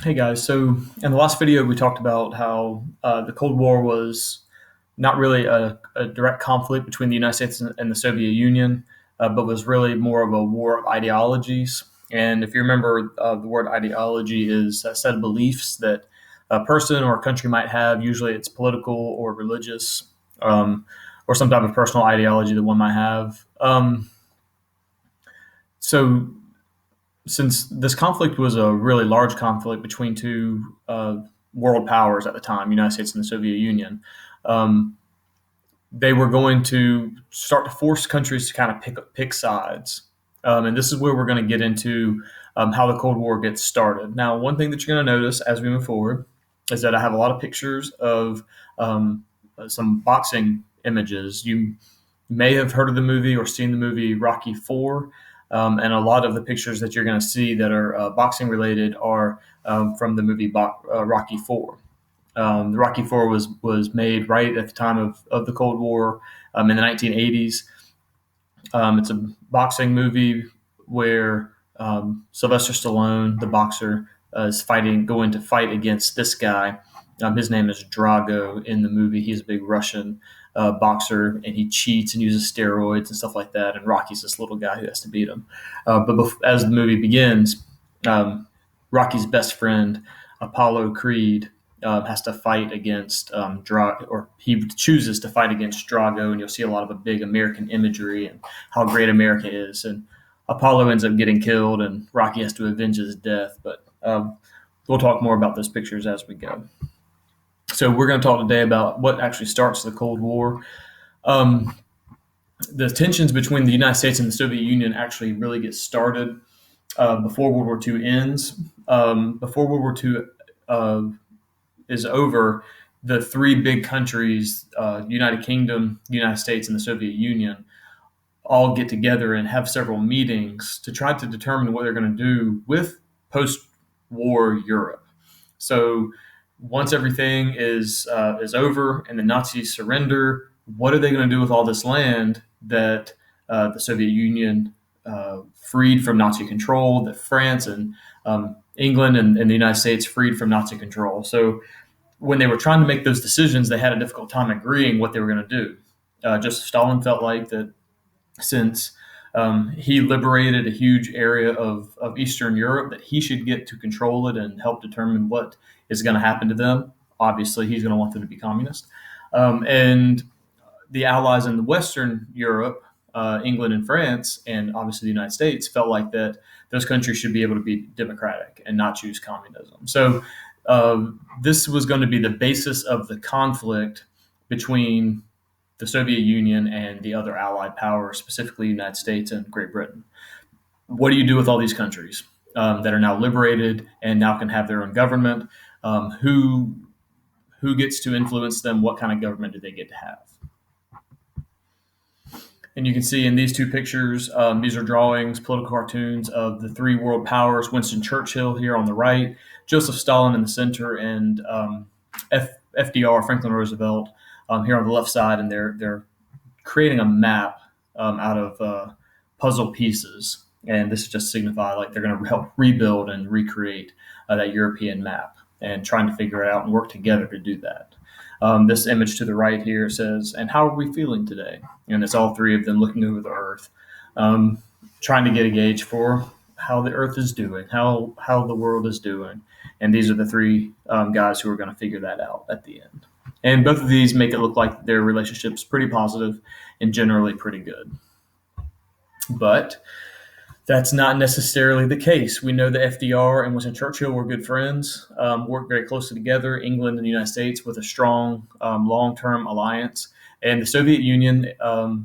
Hey guys, so in the last video we talked about how the Cold War was not really a direct conflict between the United States and the Soviet Union, but was really more of a war of ideologies. And if you remember, the word ideology is a set of beliefs that a person or a country might have. Usually it's political or religious, um, or some type of personal ideology that one might have. So since this conflict was a really large conflict between two world powers at the time, United States and the Soviet Union, um, they were going to start to force countries to kind of pick sides. And this is where we're going to get into how the Cold War gets started. Now, one thing that you're going to notice as we move forward is that I have a lot of pictures of some boxing images. You may have heard of the movie or seen the movie Rocky Four, and a lot of the pictures that you're going to see that are boxing related are from the movie Rocky Four. The Rocky Four was made right at the time of the Cold War in the 1980s. It's a boxing movie where Sylvester Stallone, the boxer, is going to fight against this guy. His name is Drago in the movie. He's a big Russian boxer, and he cheats and uses steroids and stuff like that. And Rocky's this little guy who has to beat him. As the movie begins, Rocky's best friend, Apollo Creed, has to fight against Drago, or he chooses to fight against Drago, and you'll see a lot of a big American imagery and how great America is. And Apollo ends up getting killed, and Rocky has to avenge his death. But we'll talk more about those pictures as we go. So we're going to talk today about what actually starts the Cold War. Um, the tensions between the United States and the Soviet Union actually really get started before World War II ends. Before World War II is over, the three big countries, United Kingdom, United States, and the Soviet Union, all get together and have several meetings to try to determine what they're going to do with post-war Europe. So once everything is over and the Nazis surrender, what are they going to do with all this land that the Soviet Union freed from Nazi control, that France and England and the United States freed from Nazi control? So when they were trying to make those decisions, they had a difficult time agreeing what they were going to do. Joseph Stalin felt like that since he liberated a huge area of Eastern Europe, that he should get to control it and help determine what is going to happen to them. Obviously, he's going to want them to be communist. And the allies in the Western Europe, England and France, and obviously the United States, felt like that those countries should be able to be democratic and not choose communism. So this was going to be the basis of the conflict between the Soviet Union and the other allied powers, specifically the United States and Great Britain. What do you do with all these countries that are now liberated and now can have their own government? Who gets to influence them? What kind of government do they get to have? And you can see in these two pictures, these are drawings, political cartoons of the three world powers. Winston Churchill here on the right, Joseph Stalin in the center, and FDR, Franklin Roosevelt, here on the left side. And they're creating a map out of puzzle pieces. And this is just signify like they're going to help rebuild and recreate that European map and trying to figure it out and work together to do that. This image to the right here says, "And how are we feeling today?" And it's all three of them looking over the Earth, trying to get a gauge for how the Earth is doing, how the world is doing. And these are the three guys who are going to figure that out at the end. And both of these make it look like their relationship's pretty positive and generally pretty good. But that's not necessarily the case. We know that FDR and Winston Churchill were good friends, worked very closely together, England and the United States, with a strong long-term alliance. And the Soviet Union,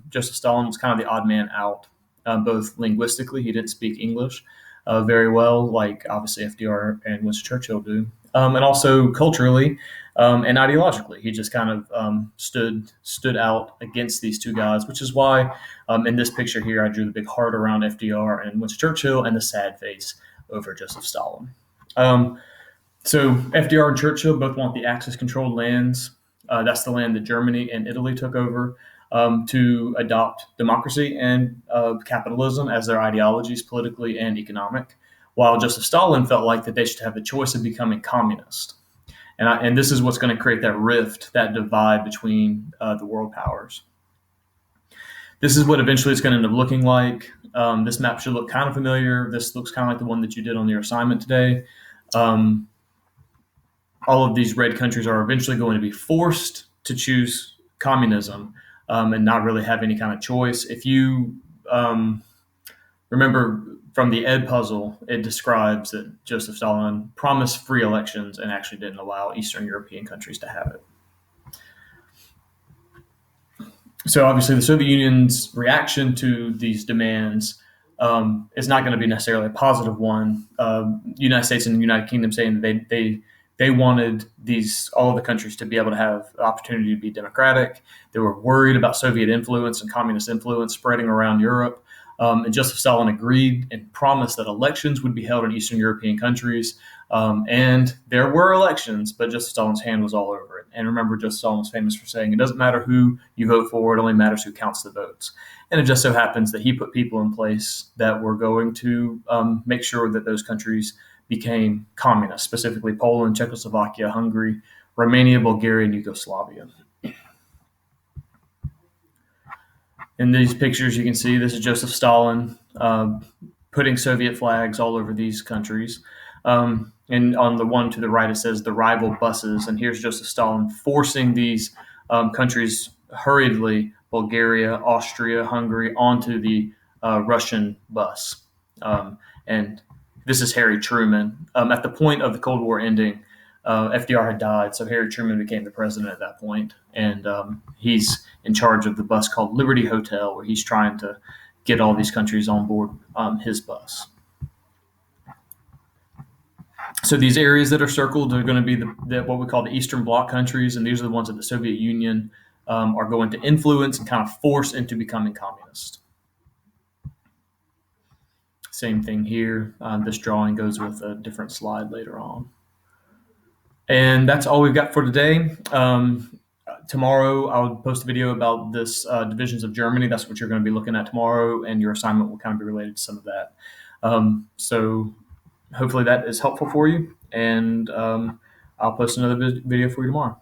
Joseph Stalin was kind of the odd man out, both linguistically, he didn't speak English very well, like obviously FDR and Winston Churchill do, and also culturally and ideologically. He just kind of stood out against these two guys, which is why in this picture here I drew the big heart around FDR and Winston Churchill and the sad face over Joseph Stalin. So FDR and Churchill both want the Axis-controlled lands. That's the land that Germany and Italy took over to adopt democracy and capitalism as their ideologies, politically and economic. while Joseph Stalin felt like that they should have the choice of becoming communist. And this is what's going to create that rift, that divide between the world powers. This is what eventually it's going to end up looking like. This map should look kind of familiar. This looks kind of like the one that you did on your assignment today. All of these red countries are eventually going to be forced to choose communism and not really have any kind of choice. If you remember from the Ed puzzle, it describes that Joseph Stalin promised free elections and actually didn't allow Eastern European countries to have it. So obviously the Soviet Union's reaction to these demands is not going to be necessarily a positive one. The United States and the United Kingdom saying that they wanted all of the countries to be able to have the opportunity to be democratic. They were worried about Soviet influence and communist influence spreading around Europe. And Joseph Stalin agreed and promised that elections would be held in Eastern European countries. And there were elections, but Joseph Stalin's hand was all over it. And remember, Joseph Stalin was famous for saying, it doesn't matter who you vote for, it only matters who counts the votes. And it just so happens that he put people in place that were going to make sure that those countries became communist, specifically Poland, Czechoslovakia, Hungary, Romania, Bulgaria, and Yugoslavia. In these pictures, you can see this is Joseph Stalin putting Soviet flags all over these countries. And on the one to the right, it says the rival buses. And here's Joseph Stalin forcing these countries hurriedly, Bulgaria, Austria, Hungary, onto the Russian bus. And this is Harry Truman. At the point of the Cold War ending, FDR had died, so Harry Truman became the president at that point, and he's in charge of the bus called Liberty Hotel, where he's trying to get all these countries on board his bus. So these areas that are circled are going to be what we call the Eastern Bloc countries, and these are the ones that the Soviet Union are going to influence and kind of force into becoming communist. Same thing here. This drawing goes with a different slide later on. And that's all we've got for today. Tomorrow, I'll post a video about this divisions of Germany. That's what you're going to be looking at tomorrow, and your assignment will kind of be related to some of that. So hopefully that is helpful for you, and I'll post another video for you tomorrow.